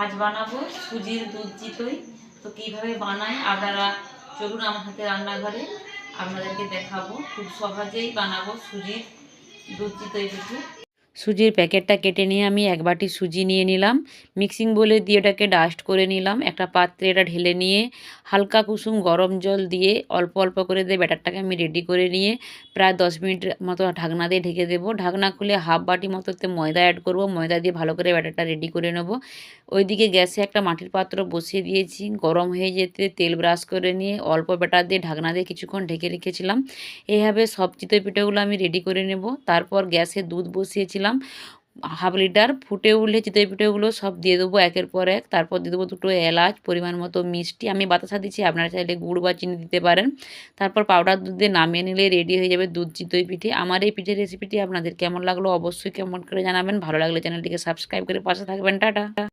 আজ বানাবো সুজির দুধ চিতই। তো কীভাবে বানাই আপনারা চলুন আমার হাতে রান্নাঘরে, আপনাদেরকে দেখাবো। খুব সহজেই বানাবো সুজির দুধ চিতই পিঠে। সুজির প্যাকেটটা কেটে নিয়ে আমি এক বাটি সুজি নিয়ে নিলাম। মিক্সিং বলে দিয়ে ওটাকে ডাস্ট করে নিলাম। একটা পাত্রে এটা ঢেলে নিয়ে হালকা কুসুম গরম জল দিয়ে অল্প অল্প করে দিয়ে ব্যাটারটাকে আমি রেডি করে নিয়ে প্রায় 10 মিনিট মতো ঢাকনা দিয়ে ঢেকে দেবো। ঢাকনা খুলে হাফ বাটি মতোতে ময়দা অ্যাড করব। ময়দা দিয়ে ভালো করে ব্যাটারটা রেডি করে নেব। ওইদিকে গ্যাসে একটা মাটির পাত্র বসিয়ে দিয়েছি। গরম হয়ে যেতে তেল ব্রাশ করে নিয়ে অল্প ব্যাটার দিয়ে ঢাকনা দিয়ে কিছুক্ষণ ঢেকে রেখেছিলাম। এইভাবে সব চিতই পিঠেগুলো আমি রেডি করে নেব। তারপর গ্যাসে দুধ বসিয়েছিলাম হাফ লিটার। ফুটে উঠলে চিতই পিঠেগুলো সব দিয়ে দেবো একের পর এক। তারপর দিয়ে দেবো দুটো এলাচ, পরিমাণ মতো মিষ্টি, আমি বাতাসা দিচ্ছি, আপনারা চাইলে গুড় বা চিনি দিতে পারেন। তারপর পাউডার দুধ দিয়ে নামিয়ে নিলে রেডি হয়ে যাবে দুধ চিতই পিঠে। আমার এই পিঠের রেসিপিটি আপনাদের কেমন লাগলো অবশ্যই কমেন্ট করে জানাবেন। ভালো লাগলে চ্যানেলটিকে সাবস্ক্রাইব করে পাশে থাকবেন। টাটা।